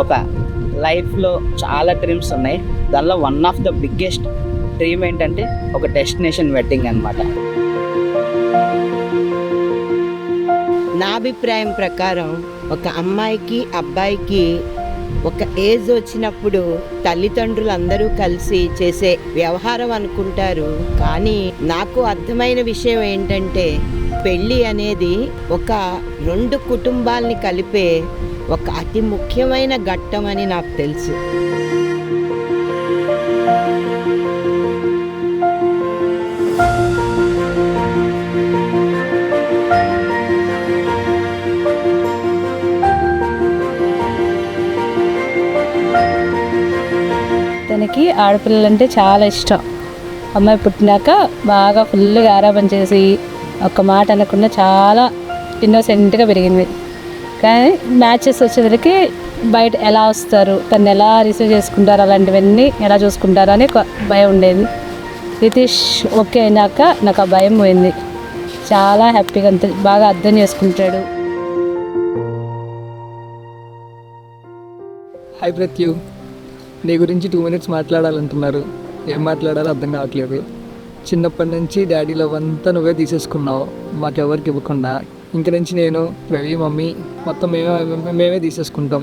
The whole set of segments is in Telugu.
ఒక లైఫ్లో చాలా డ్రీమ్స్ ఉన్నాయి. దానిలో one of the biggest dream ఏంటంటే ఒక డెస్టినేషన్ వెడ్డింగ్ అనమాట. నా అభిప్రాయం ప్రకారం ఒక అమ్మాయికి అబ్బాయికి ఒక ఏజ్ వచ్చినప్పుడు తల్లిదండ్రులు అందరూ కలిసి చేసే వ్యవహారం అనుకుంటారు. కానీ నాకు అర్థమైన విషయం ఏంటంటే పెళ్ళి అనేది ఒక 2 కుటుంబాలని కలిపే ఒక అతి ముఖ్యమైన ఘట్టం అని నాకు తెలుసు. తనకి ఆడపిల్లలంటే చాలా ఇష్టం. అమ్మాయి పుట్టినాక బాగా ఫుల్గా గారాబం చేసి ఒక్క మాట అనకుండా చాలా ఇన్నోసెంట్గా పెరిగింది. కానీ మ్యాచెస్ వచ్చేసరికి బయట ఎలా వస్తారు, తను ఎలా రిసీవ్ చేసుకుంటారు, అలాంటివన్నీ ఎలా చూసుకుంటారు అని ఒక భయం ఉండేది. రితీష్ ఓకే అయినాక నాకు ఆ భయం పోయింది. చాలా హ్యాపీగా బాగా అర్థం చేసుకుంటాడు. హాయ్ ప్రత్యు, నీ గురించి 2 minutes మాట్లాడాలంటున్నారు. ఏం మాట్లాడాలో అర్థం కావట్లేదు. చిన్నప్పటి నుంచి డాడీ లవ్ అంతా నువ్వే తీసేసుకున్నావు, మాకెవరికి ఇవ్వకుండా. ఇంక నుంచి నేను, రవి, మమ్మీ మొత్తం మేమే తీసేసుకుంటాం.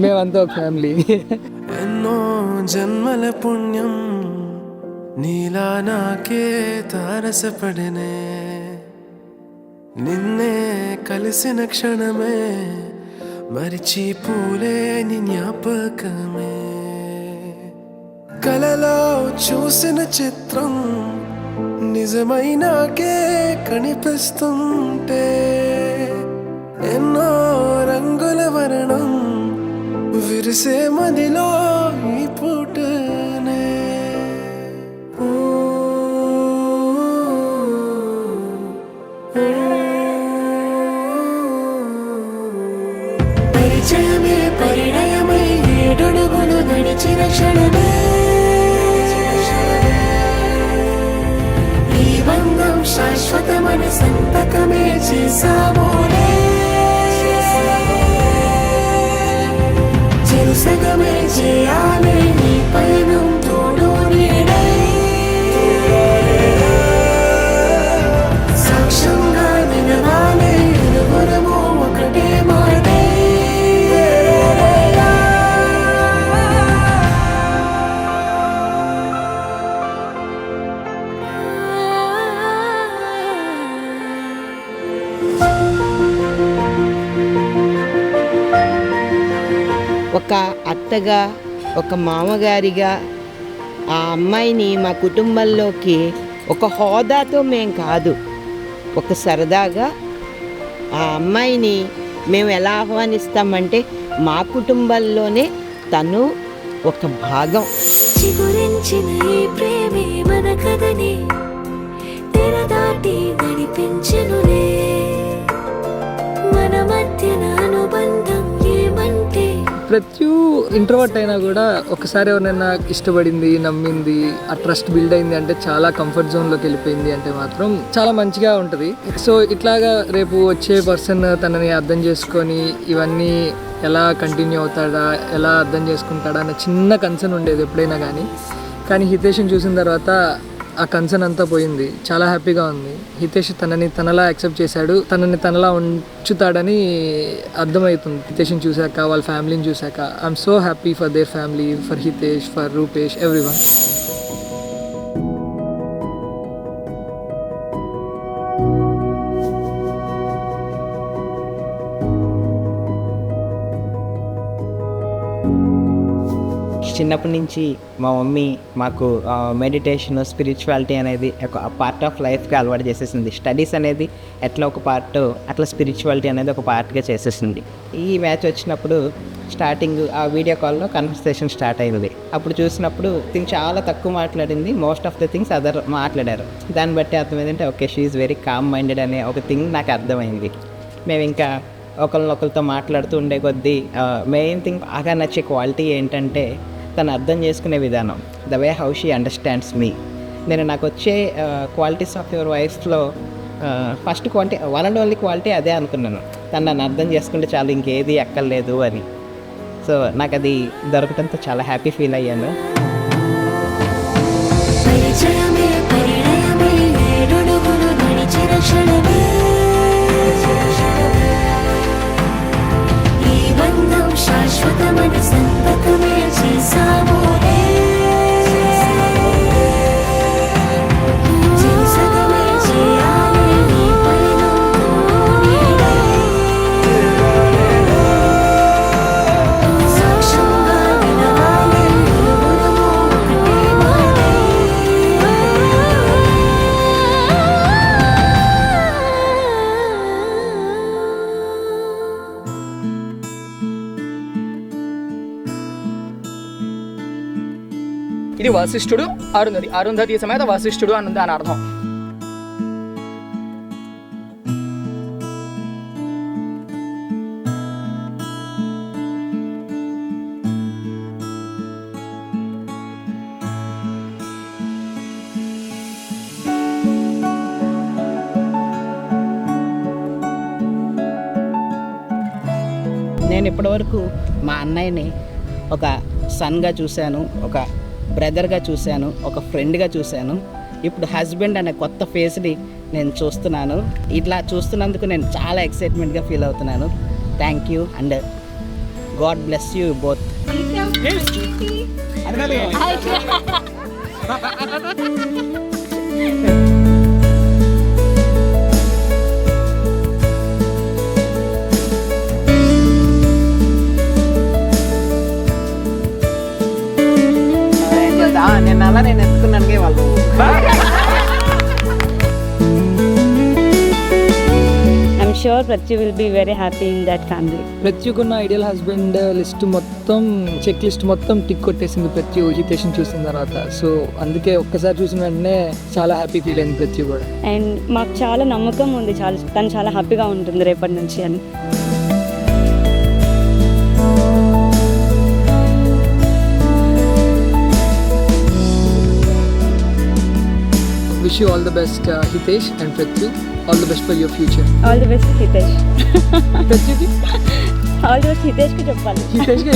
మేమంతా ఒక ఫ్యామిలీ. ఎన్నో జన్మల పుణ్యం నీలా నాకే తారసపడనే, నిన్నే కలిసిన క్షణమే మరిచిపోలేని జ్ఞాపకమే. కలలో చూసిన చిత్రం నిజమైనాకే కనిపిస్తుంటే, ఎన్నో రంగుల వర్ణం విరిసే మదిలో ఈ పూటనే. పరిచయమే పరిణయమై 7 అడుగులు నడిచిన క్షణమే, ఈ బంధం శాశ్వతమని సంతకమే చేసామోనే. చెరుసగమే చేయాలి ఈ పయనం తోడు నీడై, సాక్ష్యంగా నిలవాలి ఇరువురము ఒకటే మాటే. ఒక అత్తగా, ఒక మామగారిగా ఆ అమ్మాయిని మా కుటుంబంలోకి ఒక హోదాతో మేం కాదు, ఒక సరదాగా ఆ అమ్మాయిని మేము ఎలా ఆహ్వానిస్తామంటే మా కుటుంబంలోనే తను ఒక భాగం. చిగురించిన ఈ ప్రేమే మన కథని తెరదాటి నడిపించెనులే, మన మధ్యన అనుబంధం ఏమంటే. ప్రత్యు ఇంట్రోవర్ట్ అయినా కూడా ఒకసారి ఎవరైనా ఇష్టపడింది, నమ్మింది, ఆ ట్రస్ట్ బిల్డ్ అయింది అంటే, చాలా కంఫర్ట్ జోన్లోకి వెళ్ళిపోయింది అంటే మాత్రం చాలా మంచిగా ఉంటుంది. సో ఇట్లాగా రేపు వచ్చే పర్సన్ తనని అర్థం చేసుకొని ఇవన్నీ ఎలా కంటిన్యూ అవుతాడా, ఎలా అర్థం చేసుకుంటాడా అన్న చిన్న కన్సర్న్ ఉండేది ఎప్పుడైనా కానీ హితేష్ని చూసిన తర్వాత ఆ కన్సర్న్ అంతా పోయింది. చాలా హ్యాపీగా ఉంది. హితేష్ తనని తనలా యాక్సెప్ట్ చేశాడు, తనని తనలా ఉంచుతాడని అర్థమవుతుంది హితేష్ని చూశాక, వాళ్ళ ఫ్యామిలీని చూశాక. I'm so happy for their family, for Hitesh, for Rupesh, everyone. చిన్నప్పటి నుంచి మా మమ్మీ మాకు మెడిటేషన్, స్పిరిచువాలిటీ అనేది ఒక పార్ట్ ఆఫ్ లైఫ్గా అలవాటు చేసేసింది. స్టడీస్ అనేది ఎట్లా ఒక పార్ట్, అట్లా స్పిరిచువాలిటీ అనేది ఒక పార్ట్గా చేసేసింది. ఈ మ్యాచ్ వచ్చినప్పుడు స్టార్టింగ్ ఆ వీడియో కాల్లో కన్వర్సేషన్ స్టార్ట్ అయింది. అప్పుడు చూసినప్పుడు థింగ్ చాలా తక్కువ మాట్లాడింది, most of the things other మాట్లాడారు. దాన్ని బట్టి అర్థమైందంటే okay, she is very calm minded అనే ఒక థింగ్ నాకు అర్థమైంది. మేము ఇంకా ఒకరినొకరితో మాట్లాడుతూ ఉండే కొద్దీ మెయిన్ థింగ్ బాగా నచ్చే క్వాలిటీ ఏంటంటే తను అర్థం చేసుకునే విధానం, the way how she understands me. నాకు వచ్చే క్వాలిటీస్ ఆఫ్ యువర్ వైఫ్లో first quality, one and only quality అదే అనుకున్నాను. తను నన్ను అర్థం చేసుకుంటే చాలు, ఇంకేది ఎక్కర్లేదు అని. సో నాకు అది దొరకడంతో చాలా హ్యాపీ ఫీల్ అయ్యాను. పరిచయమే పరిణయమే ఏడడుగులు నడిచిన క్షణమే ఈ బంధం శాశ్వతమని సంతకమే చేసాములే చేసగమే చేయాలి ఈ పయనం సాక్ష్యంగా వినవాలి ఇరువురము ఒకటే మాటే. ఇది వశిష్ఠుడు అరుంధతి, అరుంధతి సమేత వశిష్ఠుడు అని దాని అర్థం. నేను ఇప్పటివరకు మా అన్నయ్యని ఒక సన్గా చూశాను, ఒక బ్రదర్గా చూశాను, ఒక ఫ్రెండ్గా చూశాను. ఇప్పుడు హస్బెండ్ అనే కొత్త ఫేస్ని నేను చూస్తున్నాను. ఇట్లా చూస్తున్నందుకు నేను చాలా ఎక్సైట్మెంట్గా ఫీల్ అవుతున్నాను. Thank you and God bless you both. నేను ఎత్తుకున్నాను వాళ్ళు. ఐఎమ్ షూర్ ప్రతి will be very happy in that family. ప్రత్యుకున్న ఐడియల్ హస్బెండ్ లిస్ట్ మొత్తం, చెక్ లిస్ట్ మొత్తం టిక్ కొట్టేసింది ప్రత్యు హితేష్ని చూసిన తర్వాత. సో అందుకే ఒక్కసారి చూసిన వెంటనే చాలా హ్యాపీ ఫీల్ అయింది ప్రత్యు కూడా. అండ్ మాకు చాలా నమ్మకం ఉంది, తను చాలా హ్యాపీగా ఉంటుంది రేపటి నుంచి అని. Wish you all the best, Hitesh and Prithu. All the best for your future. All the best Hitesh. Prithuki? All the best హితేష్కి చెప్పాలి. Hitesh ke